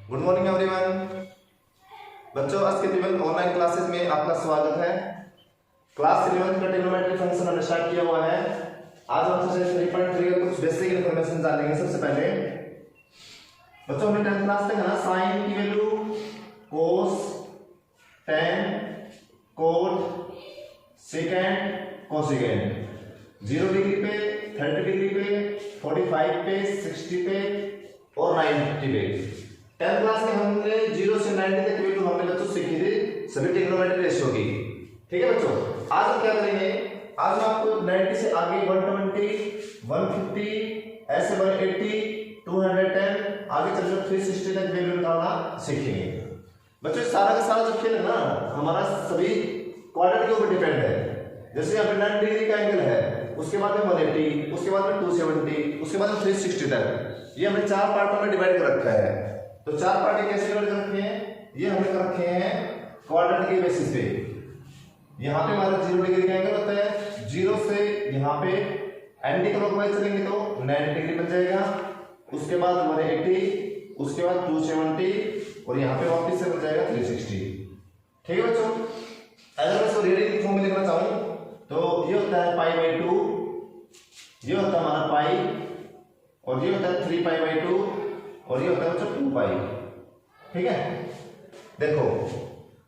Good morning everyone. बच्चों, आज के केवल ऑनलाइन क्लासेस में आपका स्वागत है। क्लास 11 का ट्रिग्नोमेट्री फंक्शन हमने स्टार्ट किया हुआ है। आज हम सबसे 3.3 का कुछ बेसिक इन्फॉर्मेशन जानेंगे। सबसे पहले बच्चों, हमने 10th क्लास तक है ना साइन की value cos, tan, cot, secant, cosecant 0 degree पे, 30 डिग्री पे, 45 पे, 60 पे और 90 पे। 10th क्लास में हमने 0 से 90 तक वैल्यू हमने बच्चों सीखी थी सभी ट्रिग्नोमेट्री रेशियो की। ठीक है बच्चों, आज हम क्या करेंगे, आज मैं आपको 90 से आगे 120, 150, ऐसे 180, 210 आगे चलकर 360 तक वैल्यू निकालना सीखेंगे। बच्चों सारा का सारा जो खेल है ना हमारा सभी क्वाड्रेंट के ऊपर डिपेंड है। जैसे यहाँ पे 90 डिग्री का एंगल है, उसके बाद में 180, उसके बाद में 270, उसके बाद में 360 तक। ये हमने 4 पार्टों में डिवाइड कर रखा है। तो 4 पार्ट कैसे डिवाइड कर रखे हैं, ये हमने कर रखे हैं क्वाड्रेंट के बेसिस पे। यहाँ पे हमारा 0 डिग्री का एंगल होता है, 0 से यहाँ पे एंटी क्लॉकवाइज चलेंगे तो 90 डिग्री बन जाएगा, उसके बाद 180, उसके बाद 270 और यहाँ पे वापस से बन जाएगा 360। ठीक है बच्चों, अगर मैं इसको रेडियन फॉर्म में लिखना चाहूँ तो ये होता है π/2, ये होता है हमारा पाई, और ये होता है 3π/2 और ये होता है बच्चों 2π। ठीक है, देखो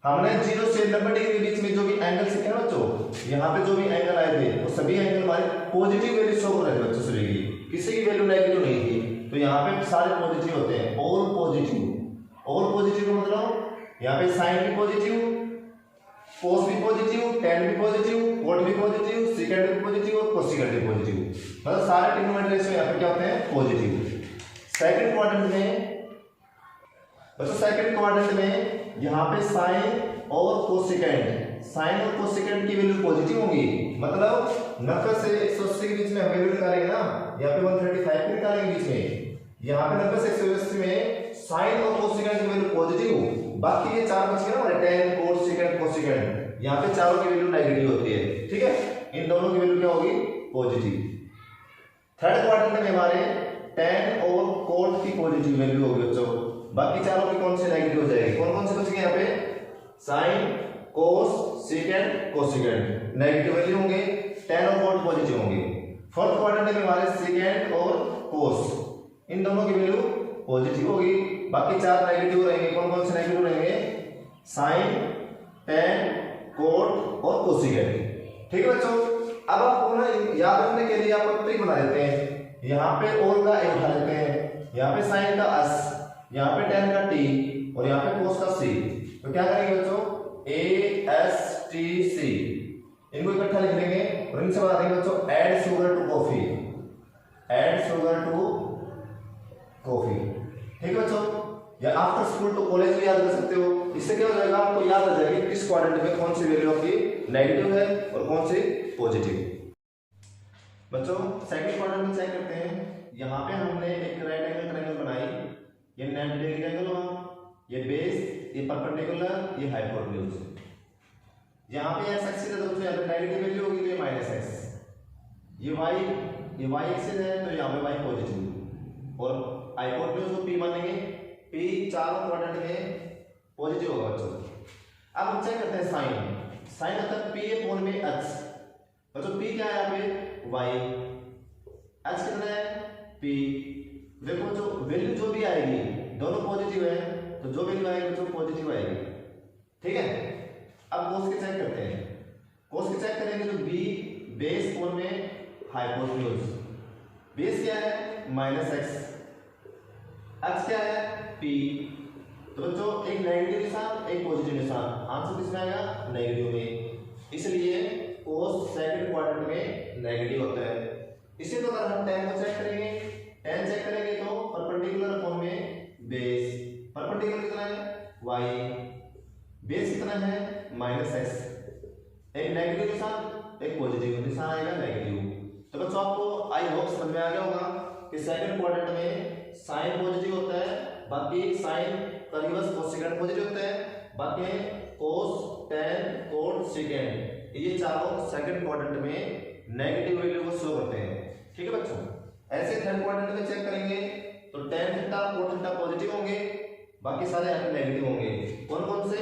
हमने 0 से 90 डिग्री के बीच में जो भी एंगल सीखे ना बच्चों, यहाँ पे जो भी एंगल आए थे वो सभी एंगल हमारे पॉजिटिव वैल्यू शो कर रहे थे बच्चों, सभी की किसी की वैल्यू नेगेटिव नहीं थी। तो यहाँ पे सारे पॉजिटिव होते हैं, ऑल पॉजिटिव। ऑल पॉजिटिव का मतलब यहाँ पे साइन भी पॉजिटिव, cos भी पॉजिटिव, tan भी पॉजिटिव, cot भी पॉजिटिव, secant भी पॉजिटिव और cosecant भी पॉजिटिव। मतलब सारे ट्रिग्नोमेट्री रेशियो यहाँ पे क्या होते हैं, पॉजिटिव। सेकंड क्वाड्रेंट में बच्चों, सेकंड क्वाड्रेंट में यहाँ पे साइन और कोसेकेंट, साइन और कोसेकेंट की वैल्यू पॉजिटिव होंगी। मतलब 90 से 180 के बीच में हम वैल्यू निकालेंगे ना, यहाँ पे 135 की निकालेंगे बीच में, यहाँ पे 90 से 180 में साइन और कोसेकेंट की वैल्यू पॉजिटिव। बाकी ये 4 बच गए ना हमारे, tan, cot, secant, कोसेकेंट, यहाँ पे चारों की वैल्यू नेगेटिव होती है। ठीक है, इन दोनों की वैल्यू क्या होगी, पॉजिटिव। थर्ड क्वाड्रेंट में हमारे tan और cot की पॉजिटिव वैल्यू होगी बच्चों, बाकी चारों की कौन सी नेगेटिव हो जाएगी। कौन कौन से बच गए यहाँ पे, sin, cos, secant, cosecant negative value होंगे, tan और cot पॉजिटिव होंगे। फोर्थ क्वाड्रेंट में हमारे secant और cos इन दोनों की वैल्यू पॉजिटिव होगी, बाकी 4 नेगेटिव रहेंगे। कौन कौन से नेगेटिव रहेंगे, साइन, tan, cot और कोसेकेंट। ठीक है बच्चों, अब आपको ना याद रखने के लिए आप ट्रिक बना देते हैं। यहाँ पे ऑल का ए उठा लेते हैं, यहाँ पे साइन का s, यहाँ पे tan का t और यहाँ पे cos का c। तो क्या करेंगे बच्चों, a s t c इनको इकट्ठा लिख लेंगे और इनसे बता देंगे बच्चों add sugar to coffee, add sugar to coffee. ठीक है बच्चों, या आफ्टर स्कूल टू कॉलेज भी याद कर सकते हो। इससे क्या हो जाएगा, आपको याद आ जाएगी किस क्वाड्रेंट में कौन सी वैल्यू आपकी नेगेटिव है और कौन सी पॉजिटिव। बच्चों सेकंड क्वाड्रेंट में चेक करते हैं। यहाँ पे हमने एक राइट एंगल ट्रायंगल बनाई, ये 90 डिग्री का एंगल हुआ, ये बेस, ये परपेंडिकुलर, ये हाइपोटेन्यूज। यहाँ पे x एक्सिस है तो यहाँ पे नेगेटिव वैल्यू होगी, तो ये -x। ये y एक्सिस है तो यहाँ पे y पॉजिटिव और हाइपोटेन्यूज को p मानेंगे, p चारों क्वाड्रेंट में पॉजिटिव होगा बच्चों। अब हम चेक करते हैं साइन, साइन होता है p में h। बच्चों p क्या है यहाँ पे, y, h कितना है, p। देखो जो वैल्यू जो भी आएगी दोनों पॉजिटिव है, तो जो वैल्यू आएगी बच्चों पॉजिटिव आएगी। ठीक है, अब cos के चेक करते हैं। cos के चेक करेंगे तो b बेस कोण में हाइपोटेन्यूज, बेस क्या है -x, x क्या है p। तो बच्चों एक नेगेटिव निशान एक पॉजिटिव निशान, आंसर किसमें आएगा, नेगेटिव में। इसलिए cos सेकंड क्वाड्रेंट में नेगेटिव होता है। इसी प्रकार हम tan को चेक करेंगे, tan चेक करेंगे तो परपेंडिकुलर कोण में बेस, परपेंडिकुलर कितना है y, बेस कितना है -x। एक नेगेटिव निशान एक पॉजिटिव निशान आएगा नेगेटिव। तो बच्चों आपको आई होप समझ में आ गया होगा कि सेकंड क्वाड्रेंट में साइन पॉजिटिव होता है, बाकी साइन का रिवर्स कोसेकेंट पॉजिटिव होता है, बाकी cos, tan, cot, secant ये चारों सेकंड क्वाड्रेंट में नेगेटिव वैल्यू को शो करते हैं। ठीक है बच्चों, ऐसे थर्ड क्वाड्रेंट में चेक करेंगे तो tan theta cot theta positive होंगे, बाकी सारे यहाँ पे नेगेटिव होंगे। कौन कौन से?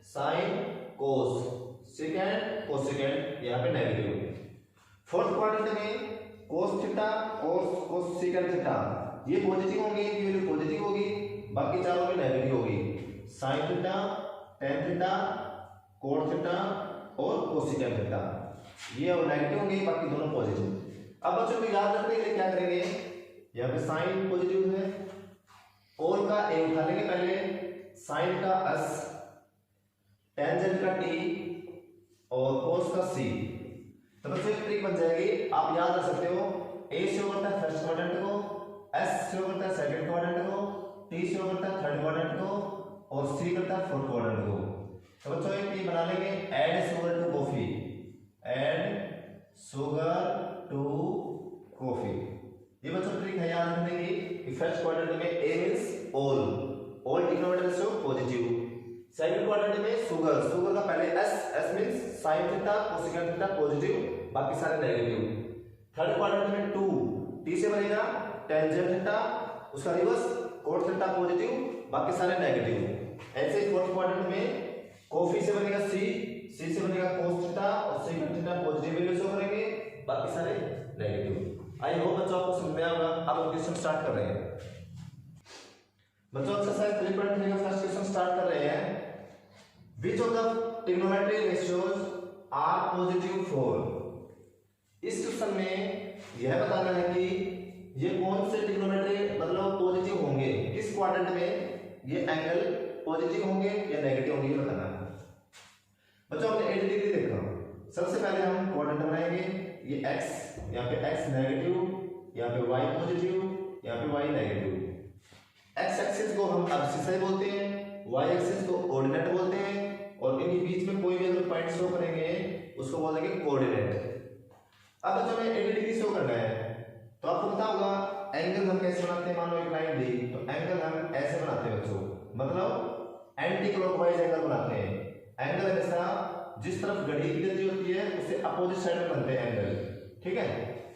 साइन, कोस, सेकेंड, कोसेकेंड यहाँ पे नेगेटिव। फोर्थ क्वाड्रेंट में कोस थीटा और कोस सेकेंड थीटा ये पॉजिटिव होंगे, ये वैल्यू पॉजिटिव होगी, बाकी चारों में नेगेटिव होगी। Sine theta, tan theta, cot theta और कोसेकेंड थीटा ये और नेगेटिव होंगे, बाकी दोनों पॉजिटिव। अब बच्चों को याद रखने के लिए क्या करेंगे, यहाँ पे साइन पॉजिटिव है, कोल का ए उठा लेंगे पहले, साइन का एस, टेंजेंट का टी और कोस का सी। तो बच्चों एक ट्रिक बन जाएगी, आप याद रख सकते हो। ए शो करता है फर्स्ट क्वाड्रेंट को, एस शो करता है सेकंड क्वाड्रेंट को, टी शो करता है थर्ड क्वाड्रेंट को और सी करता है फोर्थ क्वाड्रेंट को। तो बच्चों एक ट्रिक बना लेंगे, add sugar to coffee, add sugar to coffee. ये बच्चों ट्रिक है याद रखने की। फर्स्ट क्वाड्रेंट में A means all denominator show positive, second quadrant में शुगर का पहले S means sine theta cosecant theta positive, बाकी सारे नेगेटिव। थर्ड क्वाड्रेंट में टी से बनेगा टेंजेंट थीटा, उसका रिवर्स कोट थीटा पॉजिटिव, बाकी सारे नेगेटिव। ऐसे फोर्थ क्वाड्रेंट में कॉफी से बनेगा सी से बनेगा कोस थीटा और second theta positive value show करेंगे, बाकी सारे नेगेटिव। आई होप बच्चों आपको समझ में आएगा। अब हम क्वेश्चन स्टार्ट कर रहे हैं बच्चों। एक्सरसाइज 3.3 का फर्स्ट क्वेश्चन स्टार्ट कर रहे हैं। Which of the trigonometric ratios are positive for? इस क्वेश्चन में यह बताना है कि ये कौन से ट्रिग्नोमेट्री मतलब पॉजिटिव होंगे, किस क्वाड्रेंट में ये एंगल पॉजिटिव होंगे या नेगेटिव होंगे, ये बताना है बच्चों। हमने 80 डिग्री देखा, सबसे पहले हम क्वाड्रेंट बनाएंगे। ये x, यहाँ पे x नेगेटिव, यहाँ पे y पॉजिटिव, यहाँ पे y नेगेटिव। x एक्सिस को हम एब्सिस बोलते हैं, y एक्सिस को कोऑर्डिनेट बोलते हैं और इनके बीच में कोई भी अगर पॉइंट शो करेंगे उसको बोल देंगे कोऑर्डिनेट। अब बच्चों में 80 डिग्री शो करना है तो आपको पता होगा एंगल हम कैसे बनाते हैं। मान लो एक लाइन दी तो एंगल हम ऐसे बनाते हैं बच्चों, मतलब एंटी क्लॉकवाइज एंगल बनाते हैं। एंगल हमेशा जिस तरफ घड़ी की गति होती है उससे अपोजिट साइड में बनते हैं एंगल, ठीक है।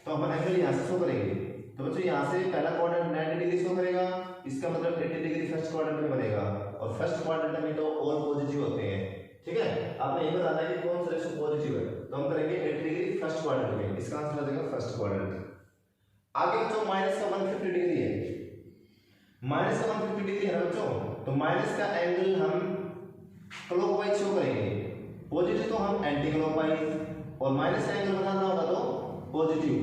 तो हम एंगल यहाँ से शो करेंगे तो बच्चों यहाँ से पहला क्वाड्रेंट 90 डिग्री शो करेगा, इसका मतलब 80 डिग्री फर्स्ट क्वाड्रेंट में बनेगा और फर्स्ट क्वाड्रेंट में तो ऑल पॉजिटिव होते हैं, ठीक है। आपने ये बताना है कि कौन सा रेशो पॉजिटिव है, तो हम करेंगे 80 डिग्री फर्स्ट क्वाड्रेंट में, इसका आंसर आ जाएगा फर्स्ट क्वाड्रेंट। आगे बच्चों माइनस का 150 डिग्री है, माइनस का 150 डिग्री है बच्चों, तो माइनस का एंगल हम क्लॉकवाइज शो करेंगे, पॉजिटिव तो हम एंटी क्लॉकवाइज और माइनस का एंगल बनाना होगा तो पॉजिटिव,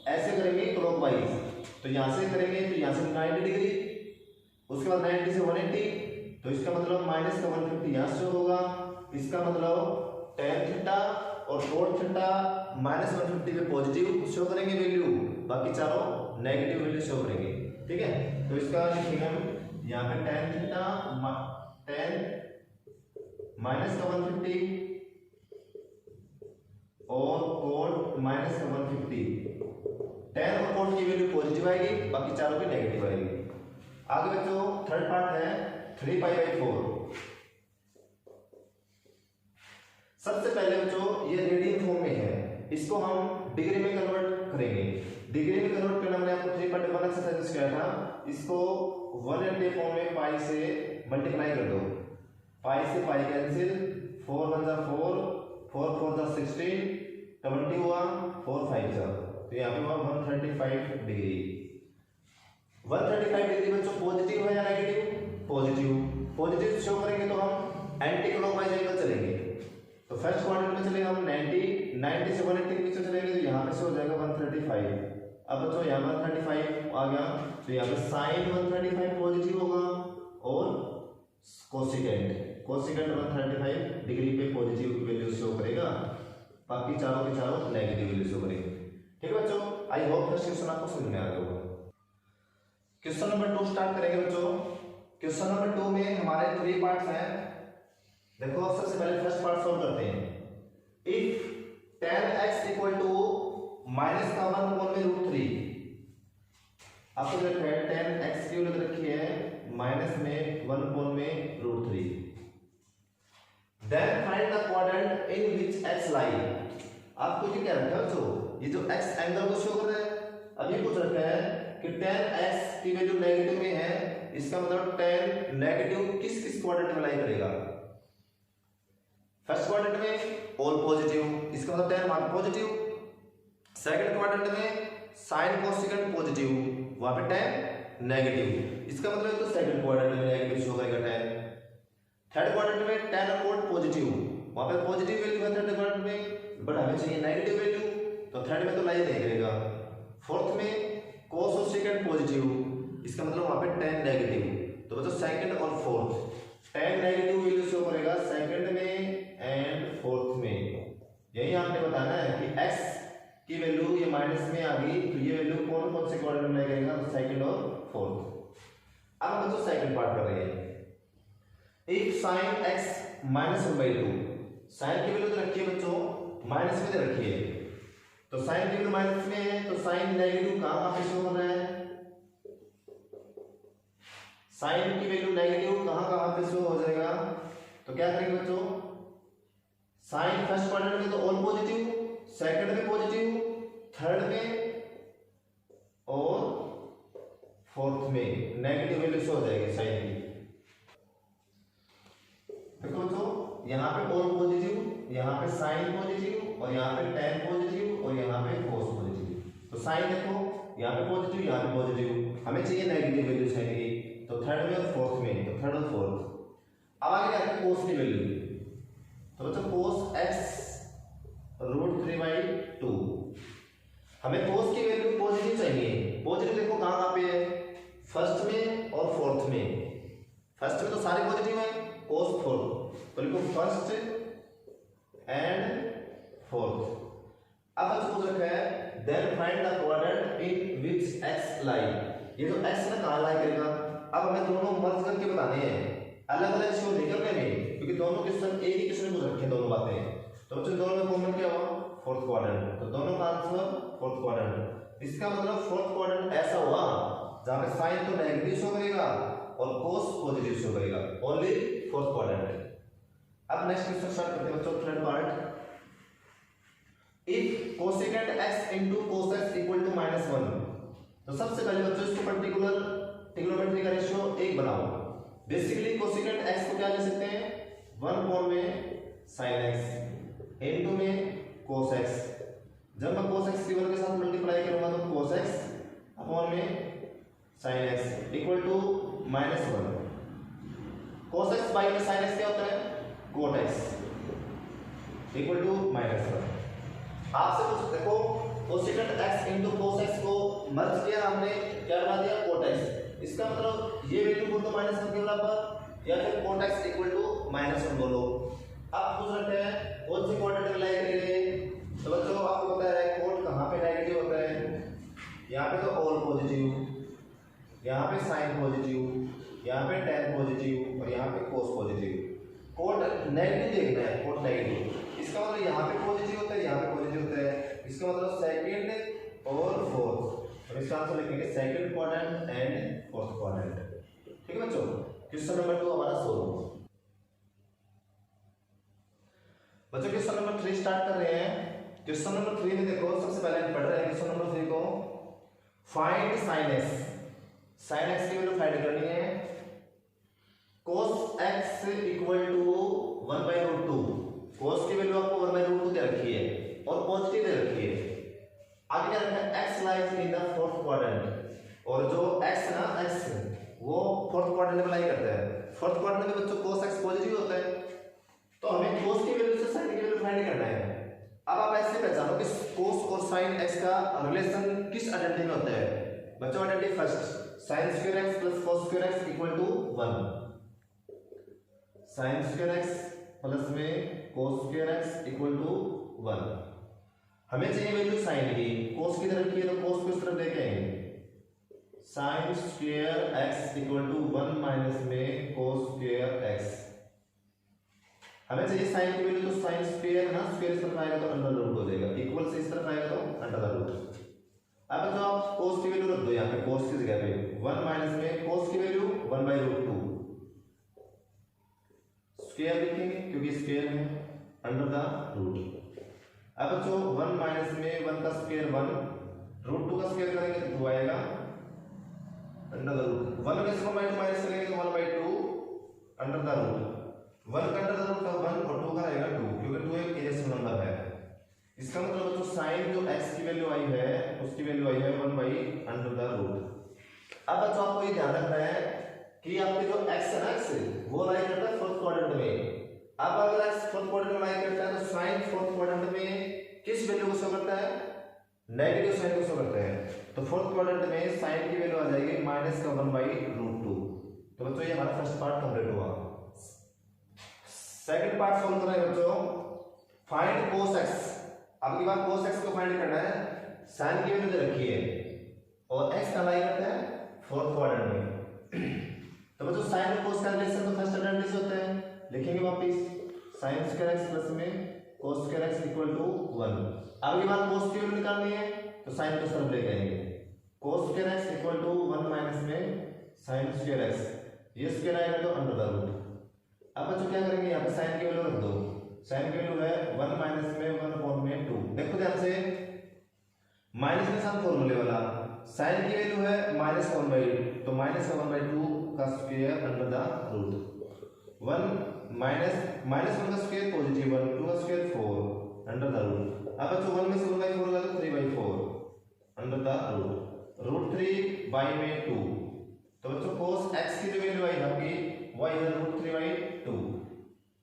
ऐसे करेंगे क्लॉकवाइज। तो यहां से करेंगे तो यहां से 90 डिग्री, उसके बाद 90 से 180, तो इसका मतलब माइनस का 150 यहां से होगा, इसका मतलब tan थीटा और cot थीटा माइनस 150 पे पॉजिटिव शो करेंगे वैल्यू, बाकी चारों नेगेटिव वैल्यू शो करेंगे, ठीक है। तो इसका लिखेंगे हम यहाँ पे tan थीटा tan माइनस का 150 और cot माइनस का 150, tan और cot की वैल्यू पॉजिटिव आएगी, बाकी चारों की नेगेटिव आएगी। आगे बच्चों थर्ड पार्ट है 3π/4। सबसे पहले बच्चों ये रेडियन फॉर्म में है, इसको हम डिग्री में कन्वर्ट करेंगे। डिग्री में कन्वर्ट करना मैंने आपको 3.1 एक्सरसाइज किया था, इसको 180 फॉर्म में पाई से मल्टीप्लाई कर दो, पाई से पाई कैंसिल, 4 1 जा 4, 4 4 जा 16, 20 हुआ, 4 5 जा, तो यहाँ पे हुआ 135 डिग्री। 135 डिग्री बच्चों पॉजिटिव है या नेगेटिव? पॉजिटिव। पॉजिटिव शो करेंगे तो हम एंटी क्लॉकवाइज एंगल चलेंगे, तो फर्स्ट क्वाड्रेंट में चलेंगे हम 90 से 180 के बीच में चलेंगे, तो यहाँ पे से हो जाएगा 135। अब बच्चों यहाँ 135 आ गया, तो यहाँ पे साइन 135 पॉजिटिव होगा और कोसिकेंट 135 डिग्री पे पॉजिटिव वैल्यू शो करेगा, बाकी चारों के चारों नेगेटिव वैल्यू शो करेंगे, ठीक है बच्चों। आई होप फर्स्ट क्वेश्चन आपको समझ में आ गया होगा। क्वेश्चन नंबर 2 स्टार्ट करेंगे बच्चों। क्वेश्चन नंबर 2 में हमारे 3 पार्ट्स हैं। देखो सबसे पहले फर्स्ट पार्ट सॉल्व करते हैं। If tan x equal to minus का 1 कोण में √3, आपको जो है tan x की वैल्यू रखी है माइनस में 1 कोण में √3, then find the quadrant in which x lie. आपको ये क्या रखा है बच्चों, ये जो x एंगल को शो कर रहा है, अभी पूछ रखा है कि tan x की वैल्यू नेगेटिव में है इसका मतलब tan नेगेटिव किस किस क्वाड्रेंट में लाई करेगा? फर्स्ट क्वाड्रेंट में ऑल पॉजिटिव, इसका मतलब tan वहां पॉजिटिव। सेकंड क्वाड्रेंट में साइन कोसेकेंट पॉजिटिव, वहां पे tan नेगेटिव, इसका मतलब तो सेकंड क्वाड्रेंट में नेगेटिव शो करेगा tan। थर्ड क्वाड्रेंट में tan अपॉन पॉजिटिव, वहां पे पॉजिटिव वैल्यू है थर्ड क्वाड्रेंट में, बट हमें चाहिए नेगेटिव वैल्यू, तो थर्ड में तो लाई नहीं करेगा। फोर्थ में cos और सेकंड पॉजिटिव, इसका मतलब वहां पे tan नेगेटिव, तो बच्चों सेकंड और fourth tan negative value show करेगा सेकंड में एंड फोर्थ में। यही आपने बताना है कि x की वैल्यू ये माइनस में आ गई, तो ये वैल्यू कौन कौन से क्वाड्रेंट में लगेगा? तो सेकंड और फोर्थ। अब बच्चों सेकंड पार्ट कर रहे हैं। If sin x minus 1/2, sine की वैल्यू तो रखिए बच्चों माइनस में दे रखी है, तो साइन की वैल्यू माइनस में है, तो साइन नेगेटिव कहां पे शो हो रहा है? साइन की वैल्यू नेगेटिव कहां पे शो हो जाएगा? तो क्या करेंगे बच्चों, साइन फर्स्ट क्वाड्रेंट में तो ऑल पॉजिटिव, सेकंड में पॉजिटिव, थर्ड में और फोर्थ में नेगेटिव वैल्यू शो हो जाएगी साइन की। देखो तो यहाँ पे ऑल पॉजिटिव, यहाँ पे साइन पॉजिटिव, और यहाँ पे tan पॉजिटिव, और यहाँ पे cos पॉजिटिव। तो साइन देखो यहाँ पे पॉजिटिव, यहाँ पे पॉजिटिव, हमें चाहिए नेगेटिव वैल्यू साइन की, तो थर्ड में और फोर्थ में, तो थर्ड और फोर्थ। अब आगे आते हैं cos की वैल्यू, तो बच्चों cos x √3/2, हमें cos की वैल्यू पॉजिटिव चाहिए। पॉजिटिव देखो कहाँ पे है? फर्स्ट में और फोर्थ में। फर्स्ट में तो सारे पॉजिटिव है, cos फोर्थ, तो लिखो फर्स्ट एंड फोर्थ। अब बच्चों पूछ रखा है then find the quadrant in which x lie. ये जो x ना कहाँ लाई करेगा? अब हमें दोनों मर्ज करके बताने हैं, अलग अलग शो नहीं करने में, क्योंकि दोनों क्वेश्चन एक ही क्वेश्चन में पूछ रखे हैं दोनों बातें। तो बच्चों दोनों में कॉमन क्या हुआ? फोर्थ क्वाड्रेंट, तो दोनों का आंसर फोर्थ क्वाड्रेंट। इसका मतलब फोर्थ क्वाड्रेंट ऐसा हुआ जहां पे साइन तो नेगेटिव शो करेगा और cos पॉजिटिव शो करेगा, ओनली फोर्थ क्वाड्रेंट। अब नेक्स्ट क्वेश्चन स्टार्ट करते हैं बच्चों, third part. If cosecant x into cos x equal to -1, तो सबसे पहले बच्चों इसको पर्टिकुलर ट्रिग्नोमेट्री का रेशियो 1 बनाओ। बेसिकली कोसेकेंट x को क्या ले सकते हैं? 1 कोण में sin x इनटू में cos x। जब मैं cos x की वैल्यू के साथ मल्टीप्लाई करूंगा तो cos x अपॉन में sin x equal to -1। cos x by में sin x क्या होता है? cot x equal to -1। आपसे कुछ देखो cosecant x into cos x को मर्ज किया हमने, क्या बना दिया? cot x। इसका मतलब ये वैल्यू बोल दो -1 के बराबर, या फिर cot x इक्वल टू -1 बोलो। अब पूछ रखते हैं कौन सी क्वाड्रेंट में लाई करेंगे? तो बच्चों आपको पता है cot कहां पे नेगेटिव होता है? यहाँ पे तो ऑल पॉजिटिव, यहाँ पे साइन पॉजिटिव, यहाँ पे tan पॉजिटिव, और यहाँ पे cos पॉजिटिव। cot नेगेटिव देखना है, cot नेगेटिव, इसका मतलब यहाँ पे पॉजिटिव होता है, यहाँ पे पॉजिटिव होता है, इसका मतलब सेकंड और फोर्थ। तो इसका आंसर लिखेंगे second quadrant and fourth quadrant. ठीक है बच्चों, क्वेश्चन नंबर 2 हमारा सोल्व। बच्चों क्वेश्चन नंबर 3 स्टार्ट कर रहे हैं। क्वेश्चन नंबर 3 में देखो सबसे पहले हम पढ़ रहे हैं क्वेश्चन नंबर 3 को, find sin x। sin x की वैल्यू फाइंड करनी है। cos x equal to 1/√2, cos की वैल्यू आपको 1/√2 दे रखी है और पॉजिटिव दे रखी है। आगे क्या रखना है? x lies in the fourth quadrant, और जो x ना x वो फोर्थ क्वाड्रेंट में लाई करता है। फोर्थ क्वाड्रेंट में बच्चों cos x पॉजिटिव होता है, तो हमें cos की वैल्यू से sin की वैल्यू फाइंड करना है। अब आप ऐसे पहचानो कि cos और sin x का रिलेशन किस आइडेंटिटी में होता है? बच्चों identity first, sin square x plus cos square x equal to 1। sin square x plus में cos square x equal to 1। हमें चाहिए वैल्यू sin की, cos की तरफ की है तो cos को इस तरफ लेके आएंगे, sin square x equal to 1 minus में cos स्क्वायर x। हमें चाहिए sin की वैल्यू, तो sin स्क्वायर ना स्क्वायर इस तरफ आएगा तो अंडर रूट हो जाएगा, इक्वल से इस तरफ आएगा तो अंडर रूट। अब जो आप cos की वैल्यू रख दो यहाँ पे, cos की जगह पे 1 माइनस में cos की वैल्यू 1/√2 स्क्वायर लिखेंगे क्योंकि स्क्वायर है अंडर द रूट। अब जो 1 माइनस में 1 का स्क्वायर 1, √2 का स्क्वायर करेंगे तो 2 आएगा, अंडर द रूट 1 में से 1/2 माइनस करेंगे तो 1/2 अंडर द रूट 1 का अंडर द रूट का 1 और 2 का रहेगा 2 क्योंकि 2 एक इरेशनल नंबर है। इसका मतलब बच्चों साइन जो x की वैल्यू आई है उसकी वैल्यू आई है 1/अंडर द रूट। अब बच्चों आपको ये ध्यान रखना है कि आपके जो x है ना x वो लाई करता है फोर्थ क्वाड्रेंट में। अब अगर x फोर्थ क्वाड्रेंट में लाई करता है तो साइन फोर्थ क्वाड्रेंट में किस वैल्यू को शो करता है? नेगेटिव साइन को शो करता है। तो फोर्थ क्वाड्रेंट में साइन की वैल्यू आ जाएगी माइनस का 1/√2। तो बच्चों ये हमारा फर्स्ट पार्ट कंप्लीट हुआ। सेकंड पार्ट सॉल्व करना है बच्चों, फाइंड cos x। अब की बात cos x को फाइंड करना है, साइन की वैल्यू दे रखी है और x का लाई करता है फोर्थ क्वाड्रेंट में। तो बच्चों साइन और cos का रिलेशन तो फर्स्ट ऑर्डर से होता है, लिखेंगे वापस sin स्क्वायर x प्लस में cos square x equal to 1। अब की बात cos की वैल्यू निकालनी है तो साइन को तरफ लेके आएंगे, cos square x equal to 1 minus में sin स्क्वायर x, ये स्क्वायर आएगा तो अंडर द रूट। अब बच्चों क्या करेंगे, यहाँ पे साइन की वैल्यू रख दो, साइन की वैल्यू है 1 माइनस में 1/2। देखो ध्यान से माइनस में साइन फॉर्मूले वाला, साइन की वैल्यू है -1/2 तो -1/2 का square under the root 1 minus 1 का स्क्वायर पॉजिटिव 1 2 का स्क्वायर 4 अंडर द रूट। अब बच्चों 1 में से 1/4 होगा तो 3/4 अंडर द रूट 3 में 2। तो बच्चों cos x की जो वैल्यू आई आपकी वो आई है √3/2।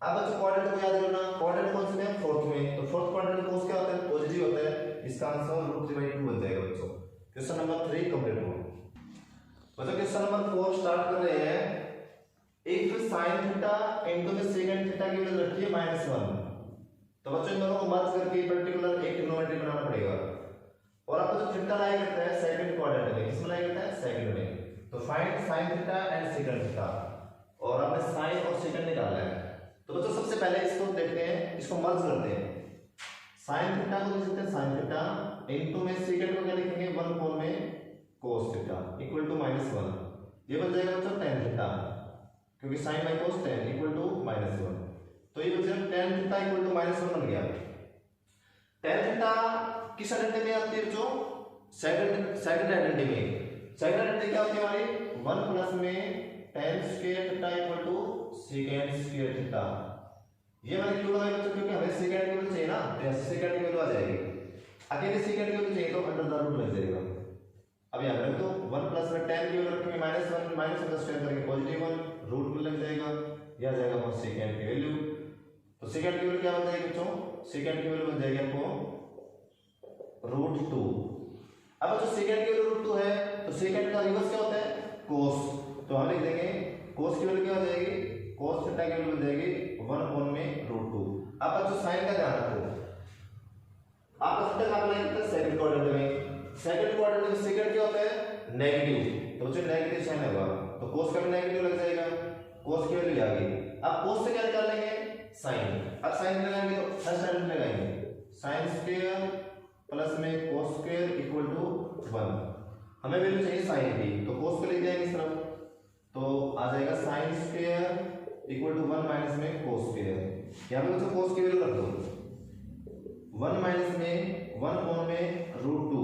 अब बच्चों क्वाड्रेंट को याद रखना, क्वाड्रेंट कौन से में फोर्थ में, तो फोर्थ क्वाड्रेंट cos क्या होता है? पॉजिटिव होता है। इसका आंसर √3/2 बन जाएगा बच्चों। क्वेश्चन नंबर 3 कंप्लीट हुआ। बच्चों क्वेश्चन नंबर 4 स्टार्ट कर रहे हैं। इफ sin थीटा इनटू में सेकंड थीटा की वैल्यू रखी है -1, तो बच्चों इन दोनों को मर्ज करके पर्टिकुलर एक ट्रिग्नोमेट्री बनाना पड़ेगा। और आपको जो थीटा लाया करता है सेकंड क्वाड्रेंट में, किसमें लाया करता है? सेकंड में। तो find sin theta and second theta, और आपने sin और सेकंड निकालना है। तो बच्चों सबसे पहले इसको देखते हैं, इसको मर्ज करते हैं। sin थीटा को लिख सकते हैं sin थीटा इनटू में सेकंड को क्या लिखेंगे 1 में cos थीटा इक्वल टू -1। ये बन जाएगा बच्चों tan थीटा, क्योंकि sin by cos tan equal to -1। तो ये बच्चों tan थीटा इक्वल टू -1 बन गया। tan थीटा किस आइडेंटिटी में आती है बच्चों? सेकंड आइडेंटिटी में। सेकंड आइडेंटिटी क्या होती है हमारी? 1 प्लस में tan square theta equal to second square theta. ये वाली क्यों लगाई बच्चों? क्योंकि हमें सेकंड की वैल्यू चाहिए ना, तो यहां से सेकंड की वैल्यू आ जाएगी। अकेले सेकंड की वैल्यू चाहिए तो अंडर द रूट लग जाएगा। अब यहां रख दो 1 प्लस में tan की वैल्यू रखेंगे -1 माइनस का स्क्वायर करके पॉजिटिव 1 रूट में लग जाएगा, यह आ जाएगा हमारा सेकंड की वैल्यू। तो सेकंड की वैल्यू क्या बन जाएगी बच्चों? सेकंड की वैल्यू बन जाएगी आपको √2। अब बच्चों सेकंड की वैल्यू √2 है तो सेकंड का रिवर्स क्या होता है? cos। तो हम लिख देंगे cos की वैल्यू क्या हो जाएगी? cos थीटा की वैल्यू बन जाएगी 1 में √2। अब बच्चों साइन का ध्यान रखो, आप थीटा का अप्लाई करते हैं सेकंड क्वाड्रेंट में। सेकंड क्वाड्रेंट में सेकंड क्या होता है? नेगेटिव। तो बच्चों नेगेटिव साइन होगा तो cos का भी नेगेटिव लग जाएगा, cos की वैल्यू आ गई। अब cos से क्या निकाल लेंगे? sin। अब sin लगाएंगे तो फर्स्ट आइडेंटिटी लगाएंगे, sin स्क्वायर प्लस में cos स्क्वायर इक्वल टू 1। हमें वैल्यू चाहिए sin की, तो cos को ले जाएंगे इस तरफ, तो आ जाएगा sin square equal to 1 minus में cos स्क्वायर। यहां पे बच्चों cos की वैल्यू रख दो 1 माइनस में 1 में √2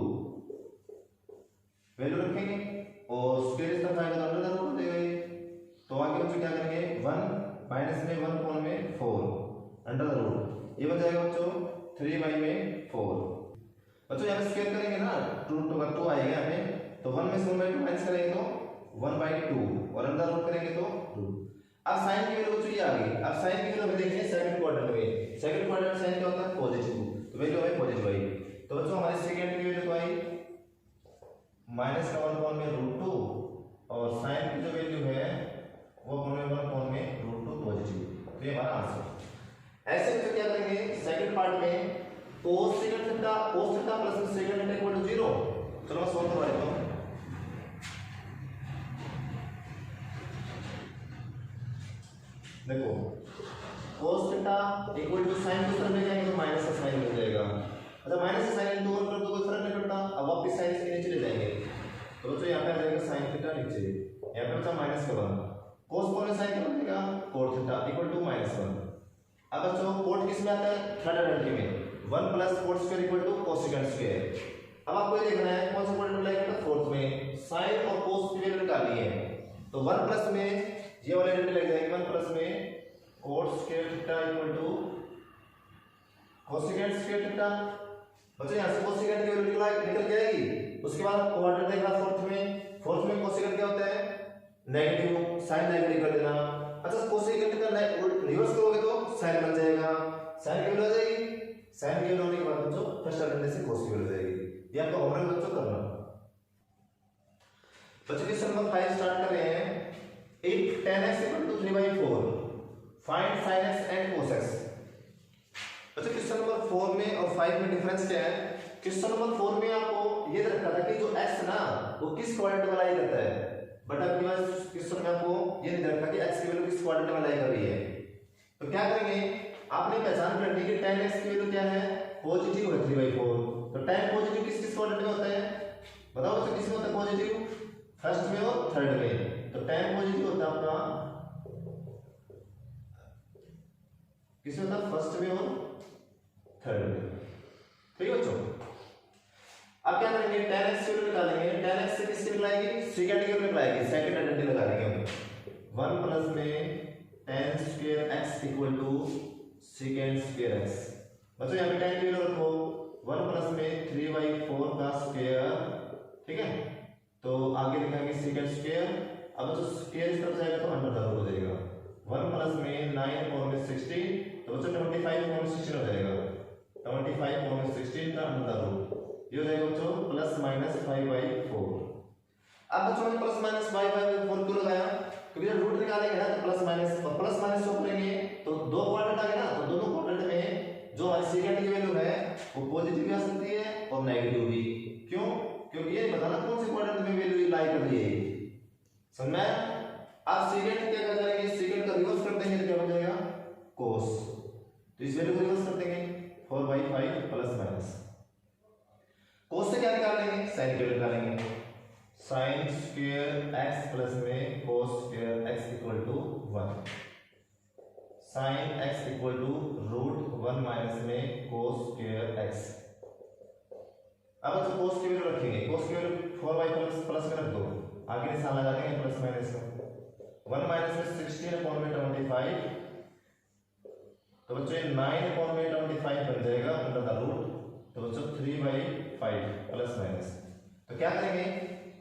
वैल्यू रखेंगे और स्क्वायर इस तरफ आएगा तो अंडर द रूट हो जाएगा। तो आगे बच्चों क्या करेंगे 1 माइनस में 1 में 4 अंडर द रूट, ये बन जाएगा बच्चों 3 में 4। बच्चों यहाँ पे स्क्वायर करेंगे ना √2 आएगा यहाँ पे, तो 1 में से 1/2 माइनस करेंगे तो 1/2 और अंडर रूट करेंगे तो रूट। अब साइन की वैल्यू बच्चों ये आ गई। अब साइन की वैल्यू हमें देखनी है सेकंड क्वाड्रेंट में। सेकंड क्वाड्रेंट में साइन क्या होता है? पॉजिटिव, तो वैल्यू हमें पॉजिटिव आई। तो बच्चों हमारे सेकंड की वैल्यू आई -1 में √2 और साइन की जो वैल्यू है वो 1 में √2 पॉजिटिव। तो ये हमारा आंसर। ऐसे में क्या करेंगे सेकंड पार्ट में cos second theta plus second theta equal to 0। चलो मैं सॉल्व करवा देता हूं। देखो cos theta equal to sin को तरफ ले जाएंगे तो माइनस का साइन मिल जाएगा। अच्छा माइनस का साइन इनटू 1 कर दो कोई फर्क नहीं पड़ता। अब वापस साइन इसके नीचे ले जाएंगे तो बच्चों यहाँ पे आ जाएगा sin थीटा नीचे, यहाँ पे बचा -1 cos को ने साइन कर देगा cot थीटा इक्वल टू -1। अब बच्चों cot किस में आता है? थर्ड आइडेंटिटी में 1 plus cot square equal to cos second square. अब आपको ये देखना है कौन सा क्वाड्रेंट में लाएगा, फोर्थ में साइन और कोस की वैल्यू निकालनी है। तो 1 प्लस में ये वाली वैल्यू लग जाएगी, 1 प्लस में cos square theta equal to cosecant square theta. बच्चों यहाँ से कोसेकेंट की वैल्यू निकल जाएगी। उसके बाद क्वाड्रेंट देखना फोर्थ में कोसेकेंट क्या होता है, नेगेटिव, साइन नेगेटिव कर देना। अच्छा कोसेकेंट का रिवर्स करोगे तो साइन बन जाएगा, साइन की वैल्यू आ जाएगी। साइन की वैल्यू होने के बाद बच्चों फर्स्ट अटेंडेंस से कोस की वैल्यू जाएगी। ये आपका होमवर्क बच्चों करना। बच्चों क्वेश्चन नंबर 5 स्टार्ट कर रहे हैं। If tan x = 3/4 find sin x and cos x। बच्चों क्वेश्चन नंबर 4 में और 5 में डिफरेंस क्या है? क्वेश्चन नंबर 4 में आपको ये रखा था कि जो x ना वो किस क्वाड्रेंट में लाई करता है, बट अब क्वेश्चन में आपको ये नहीं रखा कि x की वैल्यू किस क्वाड्रेंट में लाई कर रही है। तो क्या करेंगे, आपने पहचान करनी है कि tan x की वैल्यू क्या है, पॉजिटिव है 3/4। तो tan पॉजिटिव किस क्वाड्रेंट में होता है, बताओ बच्चों किस में होता है पॉजिटिव, फर्स्ट में और थर्ड में। तो tan पॉजिटिव होता है आपका किस में होता है, फर्स्ट में और थर्ड में। ठीक है बच्चों, अब क्या करेंगे, tan x की वैल्यू निकालेंगे। tan x से किसकी निकलाएगी, सेकंड की वैल्यू निकलाएगी, सेकंड आइडेंटिटी लगा देंगे हम। 1 प्लस में tan square x equal to second square x। बच्चों यहाँ पे tan की वैल्यू रखो, 1 प्लस में 3/4 का स्क्वायर, ठीक है। तो आगे लिखेंगे सेकंड स्क्वायर। अब बच्चों स्क्वायर इस तरफ जाएगा तो अंडर द रूट हो जाएगा। 1 प्लस में 9 और में 16, तो बच्चों 25 और 16 हो जाएगा। 25 और में 16 का अंडर द रूट ये हो जाएगा बच्चों प्लस माइनस 5/4। अब बच्चों ने प्लस माइनस 5/4 क्यों लगाया, क्योंकि जब रूट निकालेंगे ना तो प्लस माइनस शो करेंगे तो दो क्वाड्रेंट आ गए ना, तो दोनों क्वाड्रेंट में जो हमारी सेकंड की वैल्यू है वो पॉजिटिव भी आ सकती है और नेगेटिव भी। क्यों, क्योंकि ये बताना कौन से क्वाड्रेंट में वैल्यू लाई कर रही है, समझ में। आप सेकंड क्या कर जाएंगे, सेकंड का रिवर्स कर देंगे तो क्या बन जाएगा, cos। तो इस वैल्यू को रिवर्स कर देंगे 4/5 प्लस माइनस। cos से क्या निकालेंगे, sin की वैल्यू निकालेंगे। sin स्क्वायर x प्लस में cos square x equal to 1। sin x equal to √1 minus में cos स्क्वायर x। अब तो cos की वैल्यू रखेंगे, cos की वैल्यू 4/5 प्लस में रख दो, आगे निशान लगा देंगे प्लस माइनस का। 1 माइनस में 16/25, तो बच्चों 9/25 बन जाएगा अंडर द रूट। तो बच्चों 3/5 प्लस माइनस। तो क्या करेंगे,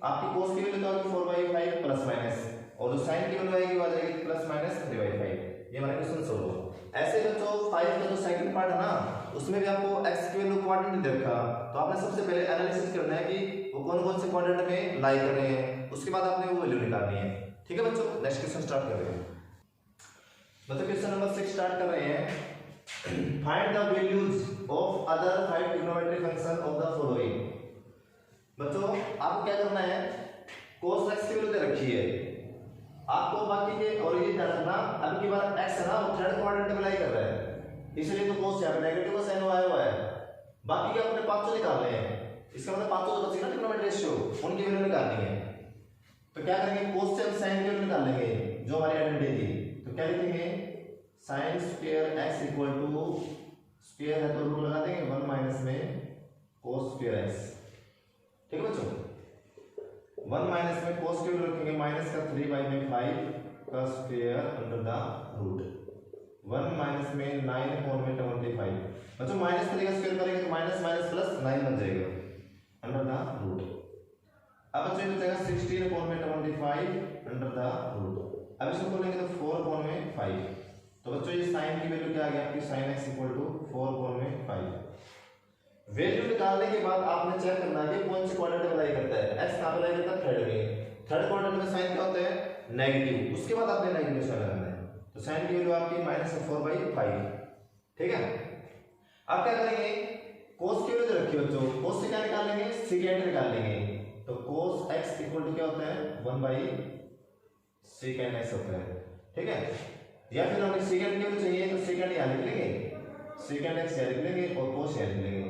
आपकी cos की वैल्यू तो आएगी 4/5 प्लस माइनस, और जो sin की वैल्यू आएगी वो आ जाएगी प्लस माइनस 3/5। ये हमारा क्वेश्चन सोल्व हो। ऐसे बच्चों 5 का जो सेकंड पार्ट है ना, उसमें भी आपको x की वैल्यू क्वाड्रेंट दे रखा, तो आपने सबसे पहले एनालिसिस करना है कि वो कौन कौन से क्वाड्रेंट में लाई कर रहे हैं, उसके बाद आपने वो वैल्यू निकालनी है। ठीक है बच्चों, नेक्स्ट क्वेश्चन स्टार्ट कर रहे हैं। बच्चों क्वेश्चन नंबर 6 स्टार्ट कर रहे हैं। Find the values of other 5 trigonometric function of the following. बच्चों आपको क्या करना है, cos x की वैल्यू दे रखी है आपको, बाकी के और ये ध्यान रखना अब की बार x है ना वो थर्ड क्वाड्रेंट में लाई कर रहा है, इसलिए तो cos यहाँ पे नेगेटिव का साइन आया हुआ है। बाकी के अपने 500 निकालने हैं, इसका मतलब 500 तो बचेगा ट्रिग्नोमेट्रिक रेशियो, उनकी वैल्यू निकालनी है। तो क्या करेंगे, cos से हम sin की वैल्यू निकाल लेंगे जो हमारी आइडेंटिटी थी। तो क्या लिखेंगे, sin square x equal to square है तो रूट लगा देंगे 1 माइनस में cos स्क्वायर x। ठीक है बच्चों, 1 माइनस में cos की वैल्यू रखेंगे माइनस का 3/5 का square under the root. 1 minus में 9/25। बच्चों माइनस का स्क्वायर करेंगे तो माइनस माइनस प्लस 9 बन जाएगा अंडर द रूट। अब बच्चों ये बचेगा 16/25 अंडर द रूट। अब इसको खोलेंगे तो 4/5। तो बच्चों ये sin की वैल्यू क्या आ गई आपकी, sin x equal to 4/5। Value निकालने के बाद आपने चेक करना है कि कौन से क्वाड्रेंट में लाई करता है। x कहां पे लाई करता है, थर्ड में। थर्ड क्वाड्रेंट में sin क्या होता है, नेगेटिव, उसके बाद आपने नेगेटिव साइन लगाना है। तो sin की वैल्यू आपकी -4/5। ठीक है, अब क्या करेंगे, cos की वैल्यू रखी है बच्चों, cos से क्या निकाल लेंगे, सेकंड निकाल लेंगे। तो cos x इक्वल टू क्या होता है, 1/sec x होता है। ठीक है, या फिर हमें सेकंड की वैल्यू चाहिए तो सेकंड यहाँ लिख लेंगे, सेकंड x यहाँ लिख लेंगे और cos यहाँ लिख लेंगे,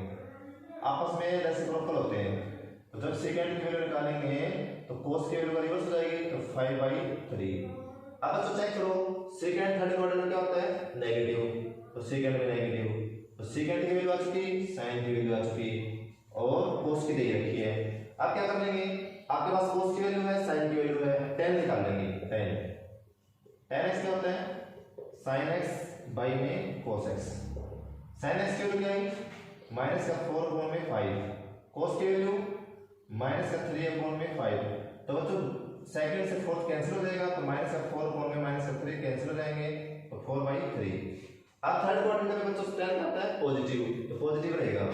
आपस में रेसिप्रोकल होते हैं। तो जब सेकंड की वैल्यू निकालेंगे तो cos की वैल्यू रिवर्स हो जाएगी, तो 5/3। अब तो चेक करो सेकंड थर्ड क्वाड्रेंट क्या होता है, नेगेटिव, तो सेकंड में नेगेटिव, तो सेकंड की वैल्यू आ चुकी, sin की वैल्यू आ चुकी, और कोस की दे रखी है। आप क्या कर लेंगे, आपके पास कोस की वैल्यू है, साइन की वैल्यू है, tan निकाल लेंगे। tan x क्या होता है, sin x बाई में cos x। sin x की वैल्यू क्या है, माइनस का 4 अपॉन में 5, cos की वैल्यू माइनस का 3 अपॉन में 5। तो बच्चों सेकंड से फोर्थ कैंसिल हो जाएगा, तो माइनस का 4 अपॉन में माइनस का 3 कैंसिल हो जाएंगे, तो 4/3। अब थर्ड क्वाड्रेंट में बच्चों tan का आता है पॉजिटिव, तो पॉजिटिव रहेगा,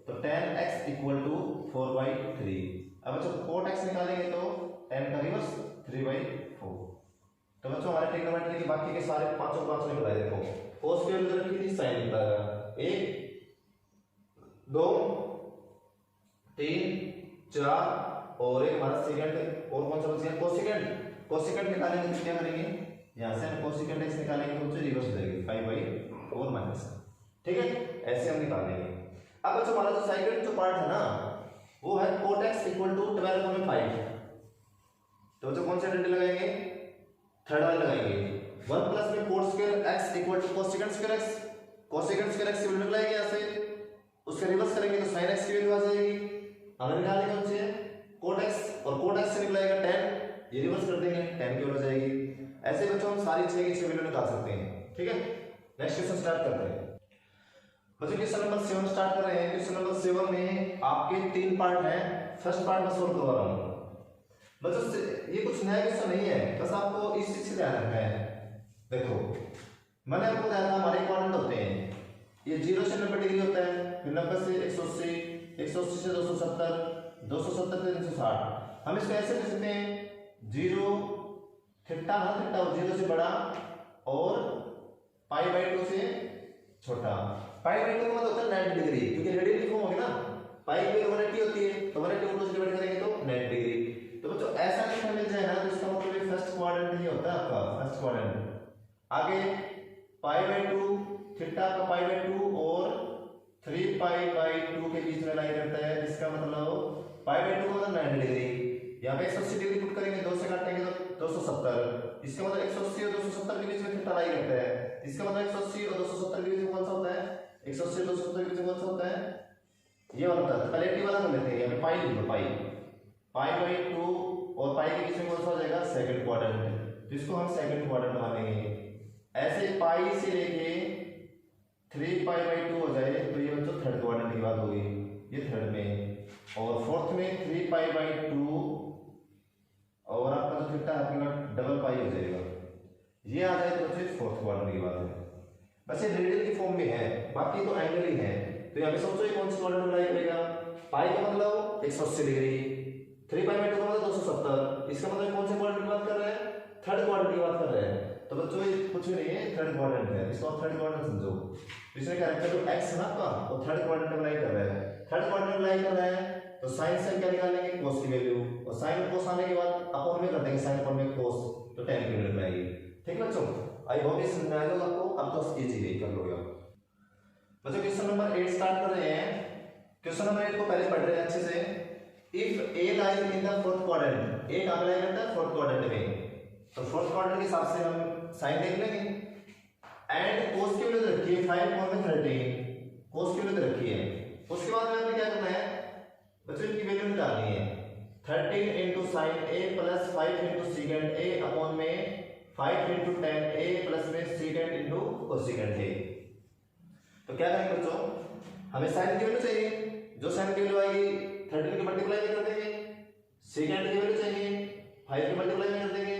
तो tan x इक्वल टू 4/3। अब बच्चों cot x निकालेंगे तो tan का रिवर्स 3/4। तो बच्चों हमारे ट्रिग्नोमेट्री के बाकी के सारे पांचों निकला है। देखो cos की वैल्यू रखी थी, sin निकला, 1 2 3 4 और एक हमारा सेकंड, और कौन सा बच गया, कोसेकेंड निकालेंगे तो क्या करेंगे, यहाँ से हम कोसेकेंड x निकालेंगे तो मुझे रिवर्स हो जाएगी 5/4 माइनस। ठीक है, ऐसे हम निकाल लेंगे। अब बच्चों हमारा जो सेकंड जो पार्ट है ना, वो है cot x इक्वल टू 12/5। तो जो कौन सा आइडेंटिटी लगाएंगे, थर्ड वाला लगाएंगे। 1 प्लस में cot square x equal to cosecant square x, cosecant square x की वैल्यू लगाएंगे यहाँ से, उसका रिवर्स करेंगे तो sin x की वैल्यू आ जाएगी। हमें निकालने कौन सी है, cot x, और cot x से निकलेगा tan, ये रिवर्स कर देंगे, tan की वैल्यू आ जाएगी। ऐसे बच्चों हम सारी 6 की 6 वैल्यू निकाल सकते हैं। ठीक है, नेक्स्ट क्वेश्चन स्टार्ट करते हैं। बच्चों क्वेश्चन नंबर 7 स्टार्ट कर रहे हैं। क्वेश्चन नंबर 7 में आपके 3 पार्ट हैं। फर्स्ट पार्ट में सोल्व करवा रहा हूं बच्चों, ये कुछ नया क्वेश्चन नहीं है, बस आपको इस चीज से ध्यान रखना है। देखो मैंने आपको बताया था हमारे क्वाड्रेंट होते हैं, ये 0 से 90 डिग्री होता है, फिर 90 से 180, 180 से 270, 270 से 360। हम इसको ऐसे लिख सकते हैं, 0 थीटा है, थीटा 0 से बड़ा और π/2 से छोटा। π/2 का मतलब होता है 90 डिग्री, क्योंकि रेडियन की फॉर्म होगी ना, पाई की 180 होती है, तो 180 को 2 से डिवाइड करेंगे तो 90 डिग्री। तो बच्चों ऐसा लिखना मिल जाए ना, तो इसका मतलब ये फर्स्ट क्वाड्रेंट नहीं होता आपका, फर्स्ट क्वाड्रेंट। आगे π/2, थीटा का π/2 और 3π/2 के बीच में लाई करता है, इसका मतलब π/2 का मतलब 90 डिग्री। यहाँ पे 180 डिग्री पुट करेंगे, 2 से काटेंगे तो 270, इसका मतलब 180 और 270 के बीच में थीटा लाई करता है, इसका मतलब 180 और 270 के बीच में कौन सा होता है, 180 और 270 के बीच में कौन सा होता है, ये वाला होता है। पहले टी वाला कर लेते हैं, यहाँ पे पाई लिख लो, π/2 और पाई के बीच में कौन सा हो जाएगा, सेकंड क्वाड्रेंट, जिसको हम सेकंड क्वाड्रेंट मानेंगे। ऐसे पाई से लेके 3π/2 हो जाए तो ये बच्चों थर्ड क्वाड्रेंट की बात होगी, ये थर्ड में, और फोर्थ में 3π/2 और आपका जो थीटा है आपका डबल पाई हो जाएगा, ये आ जाए तो बच्चों फोर्थ क्वाड्रेंट की बात है। बस ये रेडियन की फॉर्म में है, बाकी तो एंगल ही है। तो यहाँ पे सोचो ये कौन सा क्वाड्रेंट अप्लाई करेगा, पाई का मतलब 180 डिग्री, 3π/2 का मतलब 270, इसका मतलब कौन से क्वाड्रेंट की बात कर रहे हैं, थर्ड क्वाड्रेंट की बात कर रहे हैं। तो बच्चों ये कुछ नहीं है, थर्ड क्वाड्रेंट है, इसको आप थर्ड क्वाड्रेंट समझो। इसमें कैरेक्टर जो x है ना आपका, वो थर्ड क्वाड्रेंट अप्लाई कर रहा है, थर्ड क्वाड्रेंट अप्लाई कर रहा है, तो साइन से क्या निकालेंगे, cos की वैल्यू, और साइन और cos आने के बाद अपॉन में कर देंगे, साइन अपॉन में cos, तो tan की वैल्यू आएगी। ठीक है बच्चों, आई होप ये समझ में आ गया आपको, अब तो इजी है, कर लोगे आप। बच्चों क्वेश्चन नंबर 8 स्टार्ट कर रहे हैं। क्वेश्चन नंबर 8 को पहले पढ़ रहे हैं अच्छे से। If a lies in the fourth quadrant, a कहां लाइज करता है, फोर्थ क्वाड्रेंट में, तो फोर्थ क्वाड्रेंट के हिसाब से हम साइन देख लेंगे। एंड cos की वैल्यू रखी है 5/13, cos की वैल्यू रखी है। उसके बाद में हमें क्या करना है बच्चों, इनकी वैल्यू निकालनी है। 13 into sin a plus 5 into secant a upon में 5 into tan a प्लस में secant into cosecant a। तो क्या करेंगे बच्चों, हमें sin की वैल्यू चाहिए, जो sin की वैल्यू आएगी 13 के मल्टीप्लाई में कर देंगे, secant की वैल्यू चाहिए 5 के मल्टीप्लाई में कर देंगे,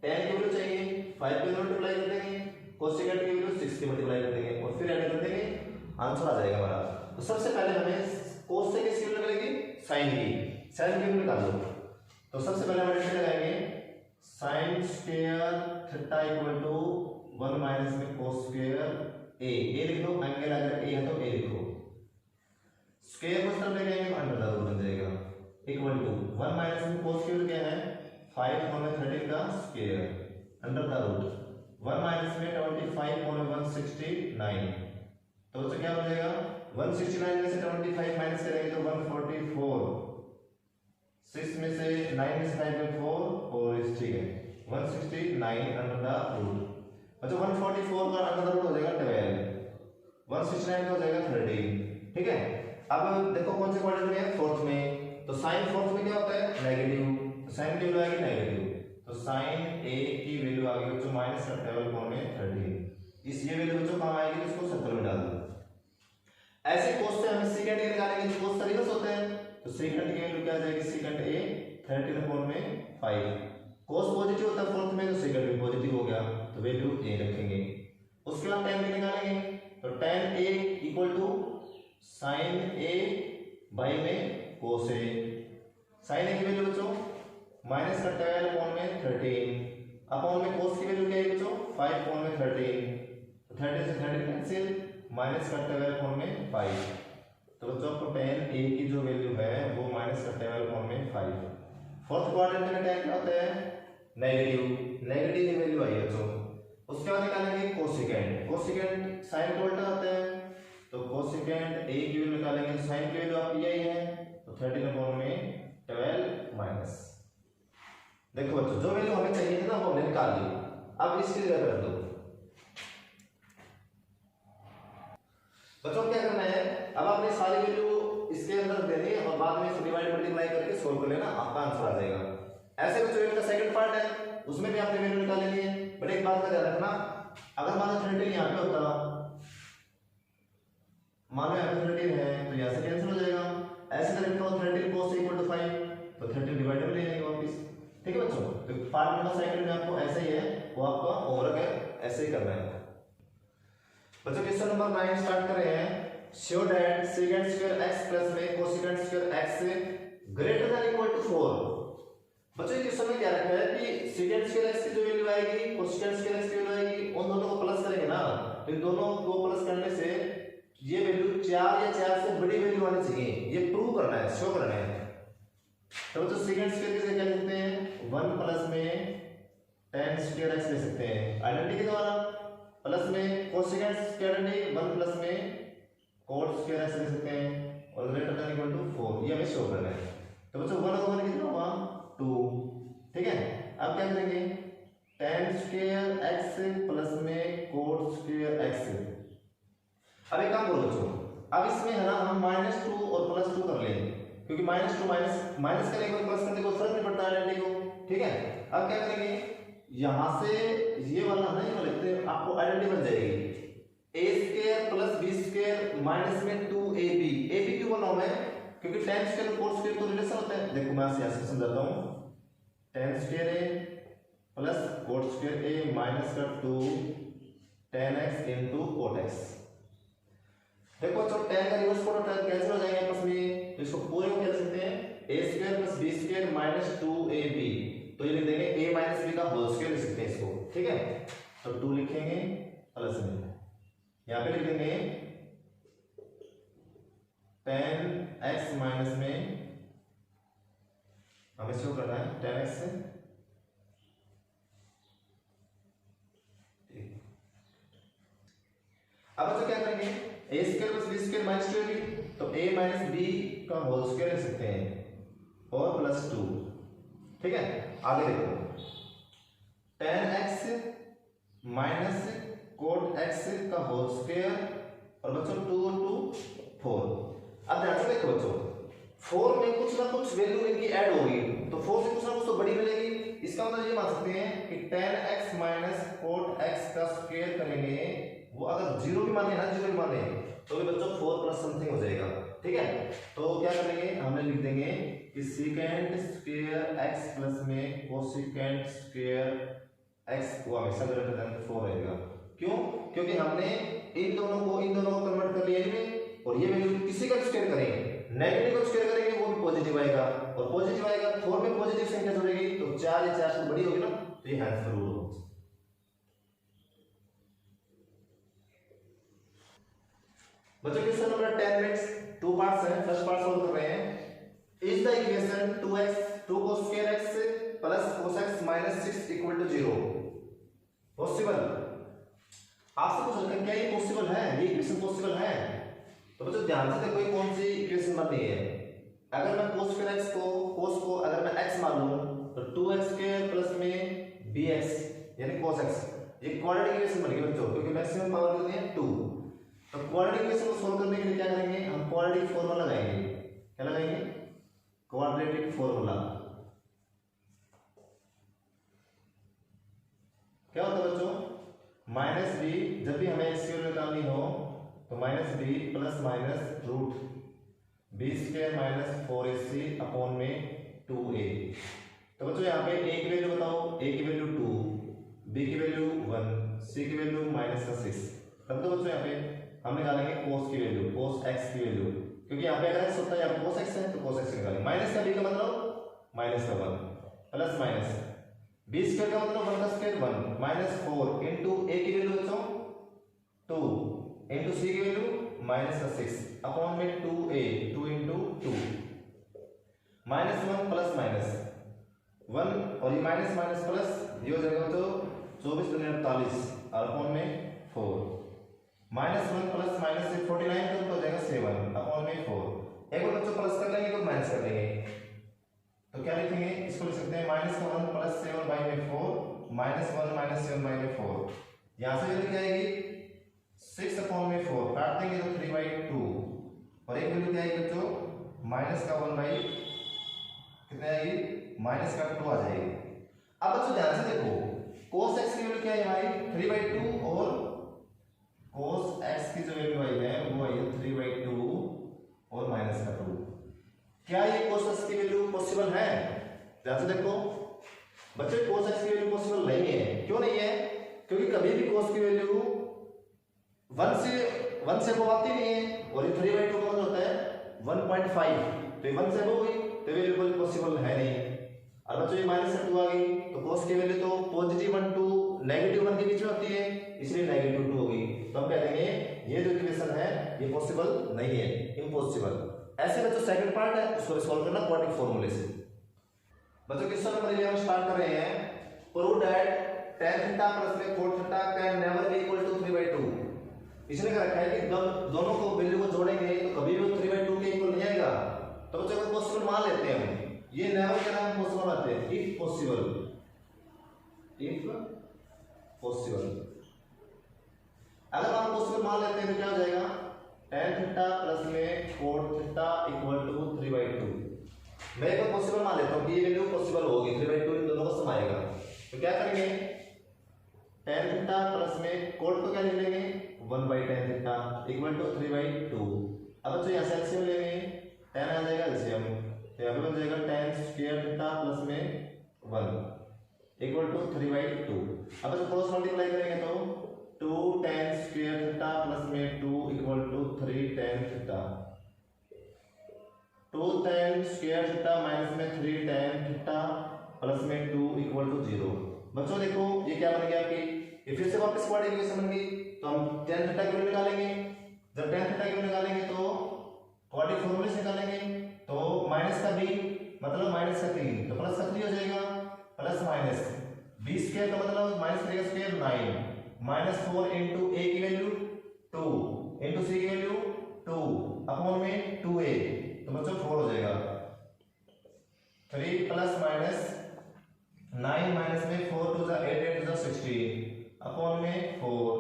tan की वैल्यू चाहिए 5 के मल्टीप्लाई कर देंगे, cosecant की वैल्यू 6 के मल्टीप्लाई कर देंगे, और फिर ऐड कर देंगे, आंसर आ जाएगा हमारा। तो सबसे पहले हमें cos से किसकी वैल्यू निकलेगी, sin की, sin की वैल्यू निकाल लो। तो सबसे पहले हम ऐड लगाएंगे sin square theta equal to 1 minus में cos स्क्वायर a, a लिख लो, एंगल अगर a है तो a लिखो, स्क्वायर को तरफ ले जाएंगे तो अंडर द रूट बन जाएगा, इक्वल टू 1 माइनस में cos स्क्वायर क्या है 5/13 का square under the root 1 minus में 25/169। तो उससे क्या हो जाएगा, 169 में से 25 माइनस करेंगे तो 144, 6 में से 9 में से 5 में 4 इस, ठीक है, 169 अंडर द रूट। अच्छा 144 का अंडर द रूट हो जाएगा 12, 169 का हो जाएगा 13, ठीक है। अब देखो कौन से क्वाड्रेंट में है, फोर्थ में, तो साइन फोर्थ में क्या होता है, नेगेटिव, तो साइन की वैल्यू आएगी नेगेटिव, तो साइन ए की वैल्यू आ गई बच्चों माइनस का टेबल फॉर्म में 13। इस ये वैल्यू बच्चों कहां आएगी, इसको सर्कल में डाल दो। ऐसे कोस से हमें सीकेंड ए निकालेंगे तो कोस तरीके से होते हैं, तो सीकेंड की वैल्यू क्या आ जाएगी, सीकेंड ए 13/5। कोस पॉजिटिव होता है फोर्थ में, तो सीकेंड भी पॉजिटिव हो गया, तो वैल्यू ए रखेंगे। उसके बाद tan भी निकालेंगे, तो tan a equal to sin a by में cos a। sin a की वैल्यू बच्चों माइनस का 12/13 अपॉन में cos की वैल्यू क्या है बच्चों 5/13, तो 13 से 13 कैंसिल, माइनस का 12/5। तो बच्चों आपको tan a की जो वैल्यू है वो माइनस का 12/5। फोर्थ क्वाड्रेंट में tan क्या होता है, नेगेटिव, नेगेटिव की वैल्यू आई बच्चों। उसके बाद निकालेंगे कोसिकेंड, कोसिकेंड साइन का उल्टा होता है, तो कोसिकेंड a की वैल्यू निकालेंगे, तो साइन की वैल्यू आपकी यही है, तो 13/12 माइनस। देखो बच्चों जो वैल्यू हमें चाहिए थी ना वो हमने निकाल ली, अब इसकी जगह कर दो। बच्चों क्या करना है, अब आपने सारी वैल्यू इसके अंदर देनी है और बाद में इसको डिवाइड मल्टीप्लाई करके सोल्व कर लेना, आपका आंसर आ जाएगा। ऐसे बच्चों इसका सेकंड पार्ट है, उसमें भी आपने वैल्यू निकाल लेनी है। बट एक बात का ध्यान रखना, अगर मान लो 13 यहाँ पे होता, मान लो यहाँ पे 13 है तो यहाँ से कैंसिल हो जाएगा, ऐसे करेंगे तो 13 cos इक्वल टू 5, तो 13 डिवाइड में ले जाएंगे वापस। ठीक है बच्चों, तो पार्ट नंबर सेकंड में आपको ऐसे ही है, वो आपका होमवर्क है, ऐसे ही करना है। बच्चों क्वेश्चन नंबर 9 स्टार्ट कर रहे हैं। Show that secant square x plus में cosecant square x greater than equal to 4। बच्चों क्वेश्चन में क्या रखा है कि secant square x की जो वैल्यू आएगी cosecant square x की वैल्यू आएगी, उन दोनों को प्लस करेंगे ना, तो इन दोनों को प्लस करने से ये वैल्यू 4 या 4 से बड़ी वैल्यू आनी चाहिए, ये प्रूव करना है, शो करना है। तो बच्चों secant square की क्या लिखते हैं, 1 प्लस में tan square x ले सकते हैं आइडेंटिटी के द्वारा, प्लस में cosecant square 1 प्लस में cot square x ले सकते हैं, और ग्रेटर देन इक्वल टू 4, ये हमें शो करना है। तो बच्चों 1 और 1 कितना हुआ 2। ठीक है, अब क्या करेंगे, tan square x प्लस में cot square x। अब एक काम करो बच्चों, अब इसमें है ना हम -2 और +2 कर लेंगे, क्योंकि -2 माइनस करने को प्लस करने को फर्क नहीं पड़ता आइडेंटिटी को। ठीक है, अब क्या करेंगे, यहां से ये वाला नहीं वाला लिखते हैं, आपको आइडेंटिटी बन जाएगी a square plus b square minus में 2ab। ab क्यों बना हुआ है, क्योंकि tan स्क्वायर और cot स्क्वायर तो रिलेशन होता है। देखो मैं यहां से समझाता हूं, tan square a plus cot square a minus का 2 tan x into cot x। देखो बच्चों tan का रिवर्स प्रोडक्ट कैंसिल हो जाएंगे आपस में, तो इसको पूरे को क्या लिख सकते हैं, a square plus b square minus 2ab, तो ये लिख देंगे a माइनस b का होल स्क्वायर लिख सकते हैं इसको। ठीक है, तो 2 लिखेंगे प्लस में, यहां पे लिख देंगे tan x माइनस में हमें शो करना है tan x से, अब तो क्या करेंगे, a square plus b square minus 2ab, तो a माइनस b का होल स्क्वायर लिख सकते हैं और प्लस 2। ठीक है, आगे देखो tan x minus cot x का होल स्क्वायर और बच्चों 2 2 4। अब ध्यान से देखो बच्चों, 4 में कुछ ना कुछ वैल्यू इनकी ऐड होगी, तो 4 से कुछ ना कुछ तो बड़ी मिलेगी। इसका मतलब ये मान सकते हैं कि tan x minus cot x का स्क्वायर करेंगे, वो अगर 0 भी माने ना 0 भी माने तो भी बच्चों 4 प्लस समथिंग हो जाएगा। ठीक है, तो क्या करेंगे, हमने लिख देंगे कि secant स्क्वायर x प्लस में cosecant स्क्वायर x वो हमेशा ग्रेटर देन 4 रहेगा। क्यों, क्योंकि हमने इन दोनों को कन्वर्ट कर लिया इनमें, और ये वैल्यू किसी का स्क्वायर करेंगे, नेगेटिव का स्क्वायर करेंगे वो भी पॉजिटिव आएगा, और पॉजिटिव आएगा 4 में पॉजिटिव संख्या जुड़ेगी, तो 4 या 4 से बड़ी होगी ना, तो ये आंसर रूल होगा। बच्चों क्वेश्चन नंबर 10 मिनट्स 2 पार्ट्स हैं, फर्स्ट पार्ट सॉल्व कर रहे हैं। Is the equation 2 cos square x plus cos x minus 6 equal to 0 possible? आपसे पूछ रखा है क्या ये पॉसिबल है, ये इक्वेशन पॉसिबल है? तो बच्चों ध्यान से देखो ये कौन सी इक्वेशन बन रही है। अगर मैं cos square x को cos को अगर मैं x मान लूं तो 2x स्क्वायर प्लस में bx यानी cos x, ये क्वाड्रेटिक इक्वेशन बन गई बच्चों, क्योंकि मैक्सिमम पावर कितनी है 2। तो क्वाड्रेटिक इक्वेशन को सोल्व करने के लिए क्या करेंगे, हम क्वाड्रेटिक फॉर्मूला लगाएंगे। क्या लगाएंगे, क्वाड्रेटिक फॉर्मूला। क्या होता है बच्चों, माइनस बी, जब भी हमें एक्स की वैल्यू निकालनी हो तो minus b plus minus root b square minus 4ac upon में 2a। तो बच्चों यहाँ पे a की वैल्यू बताओ, a की वैल्यू 2, b की वैल्यू 1, c की वैल्यू -6। तब तो बच्चों यहाँ पे हम निकालेंगे cos की वैल्यू, cos x की वैल्यू, क्योंकि यहाँ पे अगर x होता है यहाँ पे cos x है तो cos x निकालेंगे। माइनस का b का मतलब माइनस का 1 प्लस माइनस b स्क्वायर का मतलब 1 का स्क्वायर 1 -4 इंटू a की वैल्यू बच्चों 2 इंटू c की वैल्यू -6 अपॉन में 2a 2 इंटू 2 -1 प्लस माइनस 1 और ये माइनस माइनस प्लस ये हो जाएगा तो 24 दूनी 48 और अपॉन में 4 -1 प्लस माइनस से 49 का हो जाएगा 7 अपॉन में 4। एक बार बच्चों प्लस कर लेंगे तो माइनस कर देंगे, तो क्या लिखेंगे, इसको लिख सकते हैं माइनस का 1 प्लस 7 बाई में 4 -1 माइनस 7 बाई में 4। यहाँ से वैल्यू क्या आएगी 6 अपॉन में 4 काट देंगे तो 3/2 और एक वैल्यू क्या आएगी बच्चों माइनस का 1 बाई कितने आएगी माइनस का 2 आ जाएगी। अब बच्चों ध्यान से देखो cos x की वैल्यू क्या है हमारी 3/2 और cos x की जो वैल्यू आई है वो आई है 3/2 और माइनस का 2। क्या ये cos x की वैल्यू पॉसिबल है, ध्यान से देखो बच्चे cos x की वैल्यू पॉसिबल नहीं है। क्यों नहीं है, क्योंकि कभी भी cos की वैल्यू 1 से अबव आती नहीं है और ये 3/2 का मतलब होता है 1.5, तो 1 से अबव हुई तो वैल्यू पॉसिबल है नहीं। और बच्चों ये -2 आ गई तो cos की वैल्यू तो पॉजिटिव 1 टू नेगेटिव 1 के बीच में होती है, इसलिए -2 होगी। तो हम कह देंगे ये जो इक्वेशन है ये पॉसिबल नहीं है, इम्पॉसिबल। ऐसे बच्चों सेकंड पार्ट है उसको सॉल्व करना क्वाड्रेटिक फॉर्मूले से। बच्चों क्वेश्चन नंबर 11 स्टार्ट कर रहे हैं। Prove that tan theta plus में cot theta can never be equal to 3/2। इसने कह रखा है कि जब दोनों को वैल्यू को जोड़ेंगे तो कभी भी 3/2 के इक्वल नहीं आएगा। तो बच्चों को पॉसिबल मान लेते हैं हम, ये नेवर के नाम पॉसिबल आते हैं, इफ पॉसिबल अगर हम पॉसिबल मान लेते हैं तो क्या हो जाएगा tan थीटा प्लस में cot थीटा इक्वल टू 3/2। मैं एक पॉसिबल मान लेता हूं कि ये वैल्यू पॉसिबल होगी, 3/2 इन दोनों को समाएगा। तो क्या करेंगे tan थीटा प्लस में cot को क्या लिख लेंगे 1/tan थीटा इक्वल टू 3/2। अब बच्चों यहां से एलसीएम लेंगे, tan आ जाएगा एलसीएम, तो यहां पे बन जाएगा tan स्क्वायर थीटा प्लस में 1 इक्वल टू 3/2। अब बच्चों क्रॉस मल्टीप्लाई करेंगे तो 2 tan स्क्वायर थीटा प्लस में 2 equal to 3 tan theta, 2 tan square theta minus में 3 tan थीटा प्लस में 2 इक्वल टू 0। बच्चों देखो ये क्या बन गया आपकी, ये फिर से वापस क्वाड्रेटिक इक्वेशन बन गई। तो हम tan थीटा की वैल्यू निकालेंगे, जब tan थीटा की वैल्यू निकालेंगे तो क्वाड्रेटिक फॉर्मूले से निकालेंगे, तो माइनस का b मतलब माइनस का 3 तो प्लस का 3 हो जाएगा, प्लस माइनस b स्क्वायर का मतलब -3 का स्क्वायर 9 -4 इंटू a की वैल्यू 2 इंटू c की वैल्यू 2 अपॉन में 2a, तो बच्चों 4 हो जाएगा। 3 प्लस माइनस 9 माइनस में 4 to the 8 8 to the 16 upon में 4,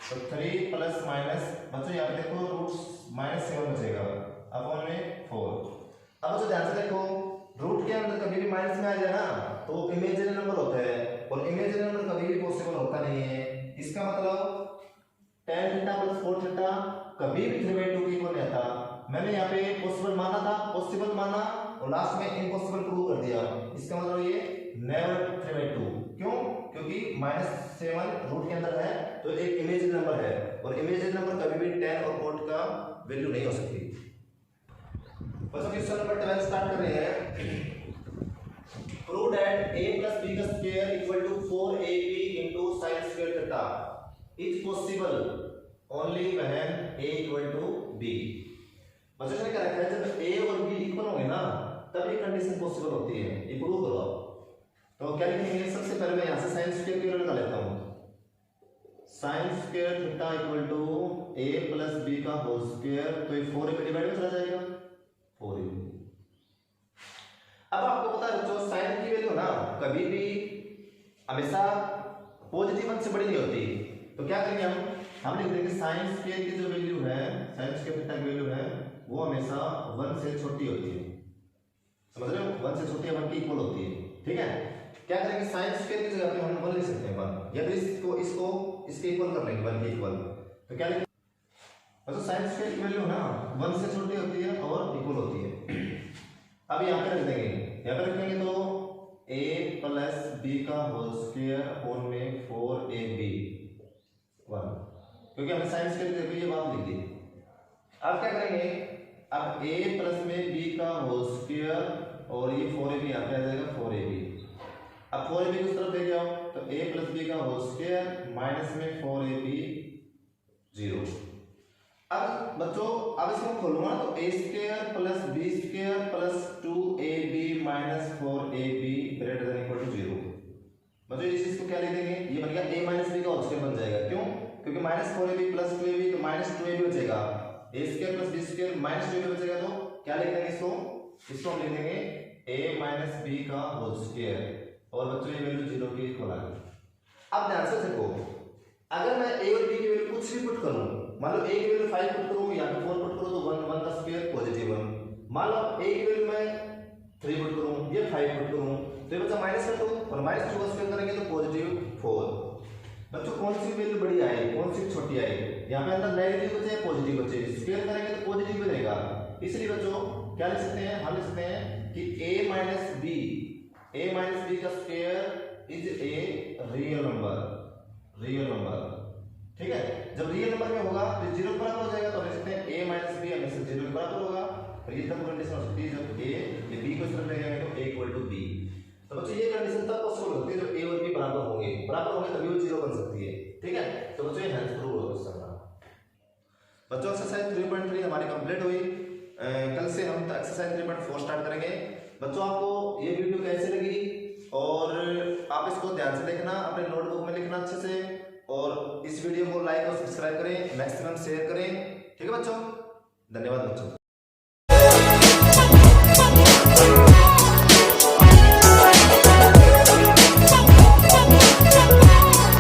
तो 3 प्लस माइनस बच्चों यहाँ पे देखो रूट -7 बचेगा अपॉन में 4। अब बच्चों ध्यान से देखो रूट के अंदर कभी भी माइनस में आ जाए ना तो इमेजिनरी नंबर होता है और इमेजिनरी नंबर कभी भी पॉसिबल होता नहीं है। इसका मतलब tan theta plus cot theta कभी भी 3/2 के इक्वल नहीं आता। मैंने यहाँ पे पॉसिबल माना था, पॉसिबल माना और लास्ट में इम्पॉसिबल प्रूव कर दिया। इसका मतलब ये नेवर 3/2, क्यों, क्योंकि -7 रूट के अंदर है तो एक इमेजिनरी नंबर है और इमेजिनरी नंबर कभी भी tan और cot का वैल्यू नहीं हो सकती। बच्चों क्वेश्चन नंबर 12 स्टार्ट कर रहे हैं। Prove that a plus b का square equal to 4ab into sin square theta is possible only when a equal to b। बच्चों ने क्या रखा है जब a और b इक्वल होंगे ना तब ये कंडीशन पॉसिबल होती है, ये प्रूव करो। तो क्या लिखेंगे, सबसे पहले मैं यहां से sin स्क्वायर की वैल्यू निकाल लेता हूं। sin square theta equal to a plus b का होल स्क्वायर, तो ये 4a पे डिवाइड में चला जाएगा 4a। अब आपको पता है बच्चों साइन की वैल्यू ना कभी भी हमेशा पॉजिटिव 1 से बड़ी नहीं होती, तो क्या करेंगे हम हम लिख देंगे साइन स्क्वायर की जो वैल्यू है, साइन स्क्वायर थीटा की वैल्यू है वो हमेशा 1 से छोटी होती है, समझ रहे हो, 1 से छोटी 1 की इक्वल होती है, ठीक है। क्या करेंगे, साइन स्क्वायर की जगह पे हम 1 लिख सकते हैं 1, या फिर इसको इसके इक्वल कर लेंगे 1 के इक्वल। तो क्या लिखेंगे, तो साइन स्क्वायर की वैल्यू ना 1 से छोटी होती है और इक्वल होती है। अब यहाँ पे रख देंगे, यहाँ पे रखेंगे तो a प्लस बी का होल स्क्वायर और में 4ab 1, क्योंकि हमने साइन स्क्वायर देखो ये बात लिख दी। अब क्या करेंगे, अब a प्लस में b का होल स्क्वायर और ये 4ab यहाँ पे आ जाएगा 4ab। अब 4ab को उस तरफ ले जाओ तो a प्लस बी का होल स्क्वायर माइनस में 4ab 0। अब बच्चों अब इसको खोलूंगा तो a square plus b square plus 2ab minus 4ab greater than equal to 0। बच्चों इस चीज को क्या लिख देंगे, ये बन गया a माइनस b का होल स्क्वायर बन जाएगा, क्यों, क्योंकि माइनस 4ab प्लस 2ab तो माइनस 2ab बचेगा, a square plus b square minus 2ab बचेगा, तो क्या लिख देंगे इसको हम लिख देंगे a माइनस b का होल स्क्वायर, और बच्चों ये वैल्यू 0 की इक्वल आ गई। अब ध्यान से देखो, अगर मैं a और b की वैल्यू कुछ भी पुट करूं, मान लो a की वैल्यू 5 पुट करूं या फिर 4 पुट करूं तो 1 का स्क्वायर पॉजिटिव 1, मान लो a की वैल्यू मैं 3 पुट करूं या 5 पुट करूं तो ये बच्चा माइनस कर दो, और माइनस 2 का स्क्वायर करेंगे तो पॉजिटिव 4। बच्चों कौन सी वैल्यू बड़ी आई, कौन सी छोटी आई, यहाँ पे अंदर नेगेटिव बचे पॉजिटिव बचे, स्क्वायर करेंगे तो पॉजिटिव बनेगा, इसलिए बच्चों क्या लिख सकते हैं, हम लिख सकते हैं कि a माइनस बी का square is a real number, ठीक है। जब रियल नंबर में होगा तो 0 के बराबर हो जाएगा, तो हम लिख सकते हैं a माइनस बी हमेशा 0 के बराबर होगा, और ये तब कंडीशन हो सकती है जब a या b को इस तरफ ले जाएंगे तो a इक्वल टू b। तो बच्चों ये कंडीशन तब पॉसिबल होती है जब a और b बराबर होंगे तभी वो 0 बन सकती है, ठीक है। तो बच्चों ये हेंस प्रूव हो सकता है। बच्चों एक्सरसाइज 3.3 हमारी कंप्लीट हुई, कल से हम एक्सरसाइज 3.4 स्टार्ट करेंगे। बच्चों आपको ये वीडियो कैसे लगी, और आप इसको ध्यान से देखना, अपने नोटबुक में लिखना अच्छे से, और इस वीडियो को लाइक और सब्सक्राइब करें, मैक्सिमम शेयर करें, ठीक है बच्चों। धन्यवाद बच्चों।